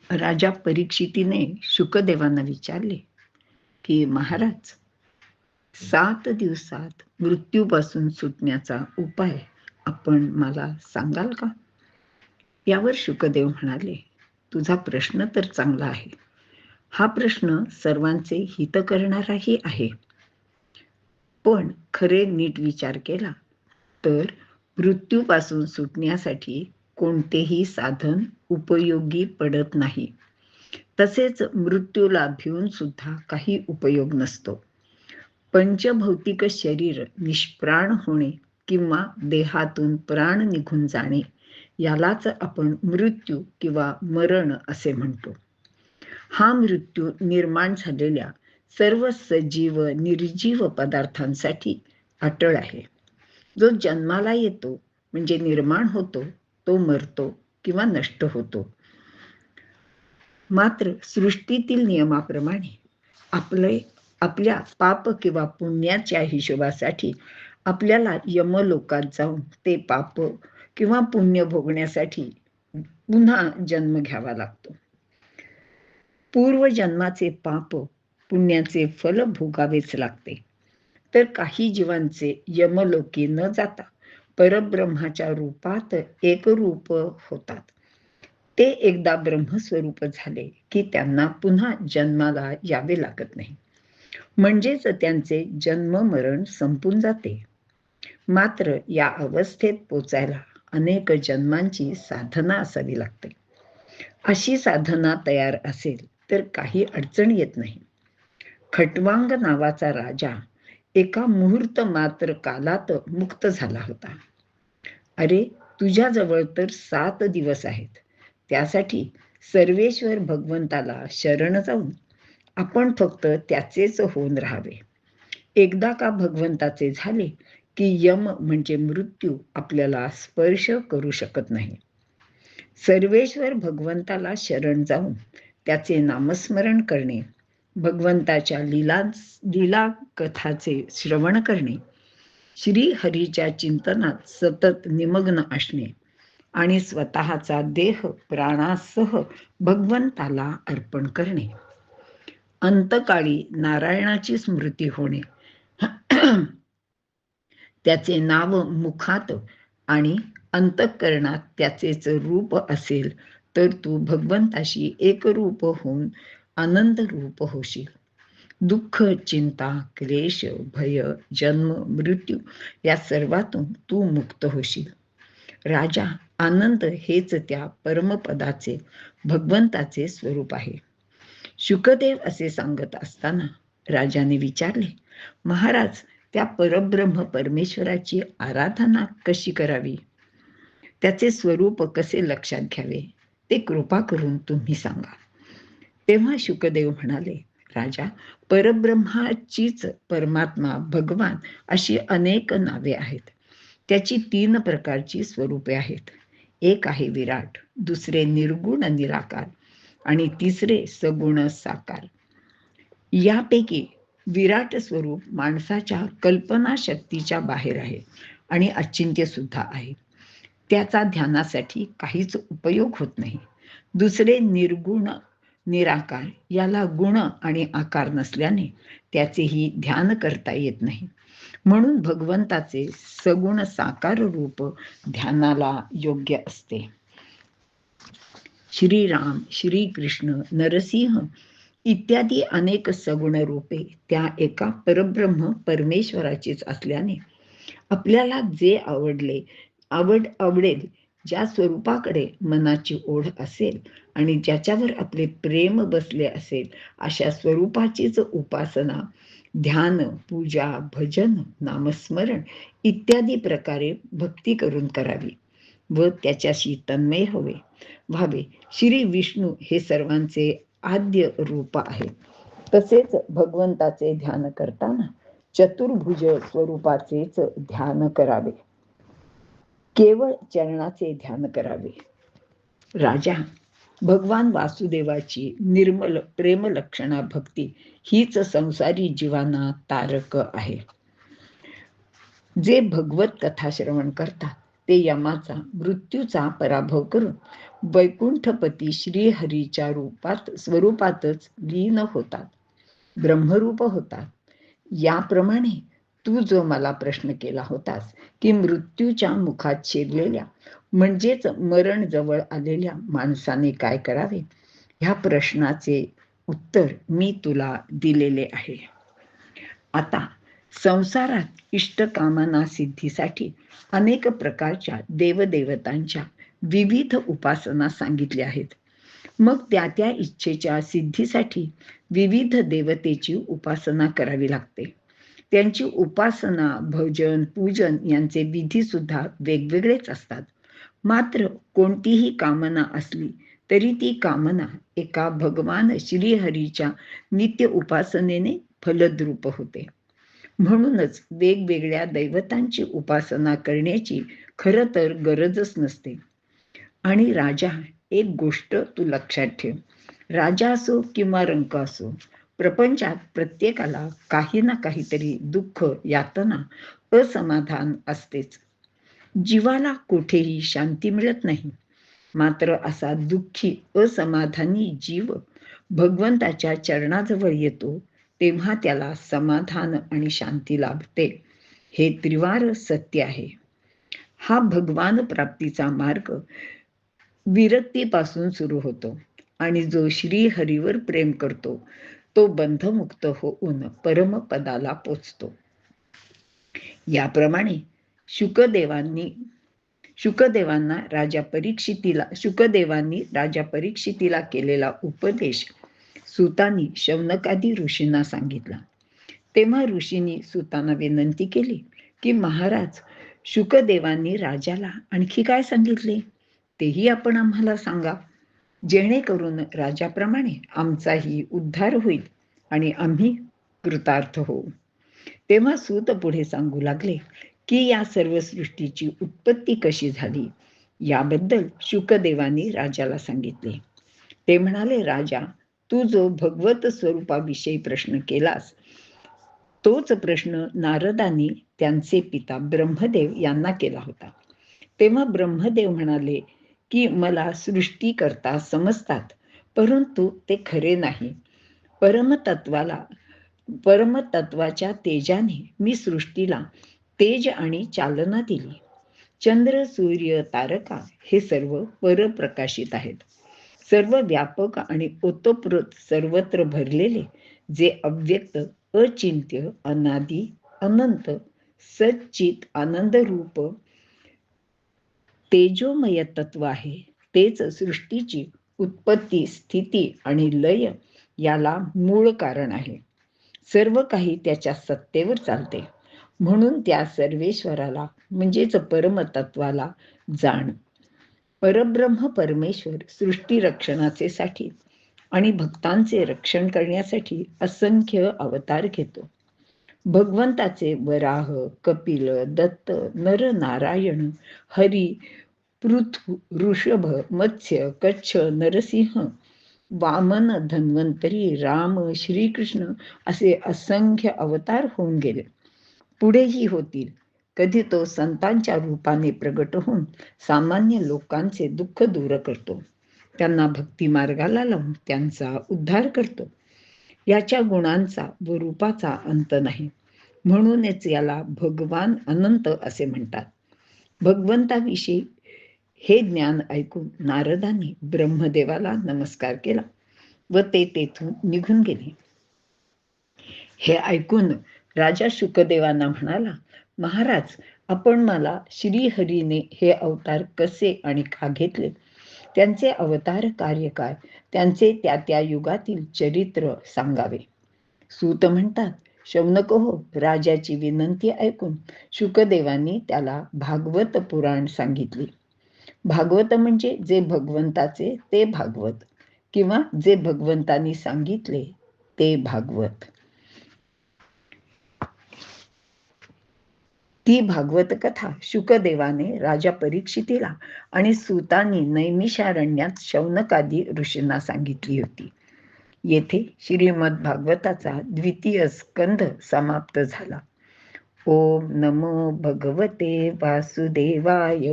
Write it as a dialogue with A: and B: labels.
A: राजा परीक्षितीने शुकदेवांना विचारले की महाराज, 7 दिवसात मृत्यूपासून सुटण्याचा उपाय आपण मला सांगाल का? यावर शुकदेव म्हणाले, तुझा प्रश्न तर चांगला आहे. हा प्रश्न सर्वांचे हित करणाराही आहे. पण खरे नीट विचार केला तर मृत्यूपासून सुटण्यासाठी कोणतेही साधन उपयोगी पडत नाही. तसेच मृत्यूला भिवून सुद्धा काही उपयोग नसतो. पंचभौतिक शरीर निष्प्राण होणे किंवा देहातून प्राण निघून जाणे यालाच आपण मृत्यू किंवा मरण असे म्हणतो. हा मृत्यू निर्माण झालेल्या सर्व सजीव निर्जीव पदार्थांसाठी अटळ आहे. जो जन्माला येतो म्हणजे निर्माण होतो, तो मरतो किंवा नष्ट होतो. मात्र सृष्टीतील नियमाप्रमाणे आपल्या पाप किंवा पुण्याच्या हिशोबासाठी आपल्याला यमलोकात जाऊन ते पाप किंवा पुण्य भोगण्यासाठी पुन्हा जन्म घ्यावा लागतो. पूर्वजन्माचे पाप पुण्याचे फल भोगावेच लागते. तर काही जीवांचे यमलोकी न जाता परब्रह्माच्या रूपात एकरूप होतात. ते एकदा ब्रह्मस्वरूप झाले की त्यांना पुन्हा जन्माला यावे लागत नाही. म्हणजेच त्यांचे जन्म मरण संपून जाते. मात्र या अवस्थेत पोचायला अनेक जन्मांची साधना असावी लागते. अशी साधना तयार असेल तर काही अडचण येत नाही. खटवांग नावाचा राजा एका मुहूर्त मात्र कालात मुक्त झाला होता. अरे, तुझ्याजवळ तर 7 दिवस आहेत. त्यासाठी सर्वेश्वर भगवंताला शरण जाऊन आपण फक्त त्याचेच होऊन राहावे. एकदा का भगवंताचे झाले की यम म्हणजे मृत्यू आपल्याला स्पर्श करू शकत नाही. सर्वेश्वर भगवंताला शरण जाऊन त्याचे नामस्मरण करणे, भगवंताच्या लीला कथाचे श्रवण करणे, श्री हरीच्या चिंतनात सतत निमग्न असणे आणि स्वतःचा देह प्राणासह भगवंताला अर्पण करणे. अंतकाळी नारायणाची स्मृती होणे, त्याचे नाव मुखात आणि अंतःकरणात त्याचेच रूप असेल तर तू भगवंताशी एकरूप होऊन आनंद रूप होशील. दुःख, चिंता, क्लेश, भय, जन्म, मृत्यू या सर्वातून तू मुक्त होशील. राजा, आनंद हेच त्या परमपदाचे भगवंताचे स्वरूप आहे. शुकदेव असे सांगत असताना राजाने विचारले, महाराज, त्या परब्रह्म परमेश्वराची आराधना कशी करावी? त्याचे स्वरूप कसे लक्षात घ्यावे ते कृपा करून तुम्ही सांगा. तेव्हा शुकदेव म्हणाले, राजा, परब्रह्माचीच परमात्मा भगवान अशी अनेक नावे आहेत. त्याची 3 प्रकारची स्वरूपे आहेत. एक आहे विराट, दुसरे निर्गुण निराकार आणि तिसरे सगुण साकार. यापैकी विराट स्वरूप माणसाच्या कल्पनाशक्तीच्या बाहेर आहे आणि अचिंत्य सुद्धा आहे. त्याचा ध्यानासाठी काहीच उपयोग होत नाही. दुसरे निर्गुण निराकार, याला गुण आणि आकार नसल्याने त्याचेही ध्यान करता येत नाही. म्हणून भगवंताचे सगुण साकार रूप ध्यानाला योग्य असते. श्रीराम, श्रीकृष्ण, नरसिंह इत्यादी अनेक सगुण रूपे त्या एका परब्रह्म परमेश्वराचीच असल्याने आपल्याला जे आवडेल, ज्या स्वरूपाकडे मनाची ओढ असेल आणि ज्याच्यावर आपले प्रेम बसले असेल, अशा स्वरूपाचीच उपासना, ध्यान, पूजा, भजन, नामस्मरण इत्यादी प्रकारे भक्ती करून करावी व त्याच्याशी तन्मय व्हावे. श्री विष्णू हे सर्वांचे आद्य रूप आहे. तसेच भगवंताचे ध्यान करताना चतुर्भुज स्वरूपाचेच ध्यान करावे. केवळ चरणाचे ध्यान करावे. राजा, भगवान वासुदेवाची निर्मल प्रेम लक्षणा भक्ती हीच संसारी जीवांना तारक आहे. जे भगवत कथा श्रवण करतात ते यमाचा मृत्यूचा पराभव करून वैकुंठपती श्रीहरीच्या स्वरूपातच लीन होतात, ब्रह्मरूप होतात. याप्रमाणे तू जो मला प्रश्न केला होतास की मृत्यूच्या मुखात शिरलेल्या म्हणजेच मरण जवळ आलेल्या माणसाने काय करावे, ह्या प्रश्नाचे उत्तर मी तुला दिलेले आहे. आता संसारात इष्टकामना सिद्धीसाठी अनेक प्रकारच्या देवदेवतांच्या विविध उपासना सांगितल्या आहेत. मग त्या त्या इच्छेच्या सिद्धीसाठी विविध देवतेची उपासना करावी लागते. त्यांची उपासना, भजन, पूजन यांचे विधी सुद्धा वेगवेगळेच असतात. मात्र कोणतीही कामना असली तरी ती कामना एका भगवान श्रीहरीच्या नित्य उपासनेने फलद्रूप होते. म्हणूनच वेगवेगळ्या दैवतांची उपासना करण्याची खरं तर गरजच नसते. आणि राजा, एक गोष्ट तू लक्षात ठेव, राजा असो किंवा रंक असो, प्रपंचात प्रत्येकाला काही ना काहीतरी दुःख, यातना, असमाधान असतेच. जीवाला कुठेही शांती मिळत नाही. मात्र असा दुःखी, असमाधानी जीव भगवंताच्या चरणाजवळ येतो तेव्हा त्याला समाधान आणि शांती लाभते. हे त्रिवार सत्य आहे. हा भगवान प्राप्तीचा मार्ग विरक्तीपासून सुरू होतो आणि जो श्री हरीवर प्रेम करतो तो बंधमुक्त होऊन परमपदाला पोचतो. याप्रमाणे शुकदेवांनी राजा परीक्षितीला केलेला उपदेश सुतांनी शौनकादी ऋषींना सांगितला. तेव्हा ऋषींनी सुतांना विनंती केली की महाराज, शुकदेवांनी राजाला आणखी काय सांगितले तेही आपण आम्हाला सांगा, जेणेकरून राजाप्रमाणे आमचाही उद्धार होईल आणि आम्ही कृतार्थ होऊ. तेव्हा सूत पुढे सांगू लागले की या सर्व सृष्टीची उत्पत्ती कशी झाली याबद्दल शुकदेवांनी राजाला सांगितले. ते म्हणाले, राजा, तू जो भगवत स्वरूपाविषयी प्रश्न केलास तोच प्रश्न नारदांनी त्यांचे पिता ब्रह्मदेव यांना केला होता. तेव्हा ब्रह्मदेव म्हणाले की मला सृष्टी करता समजतात, परंतु ते खरे नाही. परमतत्वाच्या तेजाने मी सृष्टीला तेज आणि चालना दिली. चंद्र, सूर्य, तारका हे सर्व परप्रकाशित आहेत. सर्व व्यापक आणि ओतप्रोत सर्वत्र भरलेले जे अव्यक्त, अचिंत्य, अनादी, अनंत, सच्चित आनंद रूप तेजोमय तत्व आहे, तेच सृष्टीची उत्पत्ती, स्थिती आणि लय याला मूळ कारण आहे. सर्व काही त्याच्या सत्तेवर चालते. म्हणून त्या सर्वेश्वराला म्हणजेच परमतत्वाला जाण. परब्रह्म परमेश्वर सृष्टी रक्षणाचे साठी आणि भक्तांचे रक्षण करण्यासाठी असंख्य अवतार घेतो. भगवंताचे वराह, कपिल, दत्त, नरनारायण, हरी, पृथु, ऋषभ, मत्स्य, कच्छ, नरसिंह, वामन, धन्वंतरी, राम, श्रीकृष्ण असे असंख्य अवतार होऊन गेले. पुढेही होतील. कधी तो संतांच्या रूपाने प्रगट होऊन सामान्य लोकांचे दुःख दूर करतो, त्यांना भक्ती मार्गाला लावून त्यांचा उद्धार करतो. याच्या गुणांचा व रूपाचा अंत नाही. म्हणूनच याला भगवान अनंत असे म्हणतात. भगवंताविषयी हे ज्ञान ऐकून नारदांनी ब्रह्मदेवाला नमस्कार केला व ते तेथून निघून गेले. हे ऐकून राजा शुकदेवांना म्हणाला, महाराज, आपण मला श्रीहरीने हे अवतार कसे आणि का घेतले, त्यांचे अवतार कार्य काय, त्यांचे त्या त्या युगातील चरित्र सांगावे. सूत म्हणतात, शौनक हो, राजाची विनंती ऐकून शुकदेवांनी त्याला भागवत पुराण सांगितले. भागवत म्हणजे जे भगवंताचे ते भागवत, किंवा जे भगवंतांनी सांगितले ते भागवत. ती भागवत कथा शुकदेवाने राजा परीक्षितीला आणि सूतांनी नैमिषारण्यात शौनकादी ऋषींना सांगितली होती. येथे श्रीमद भागवताचा 2य स्कंध समाप्त झाला. ओम नमो भगवते वासुदेवाय.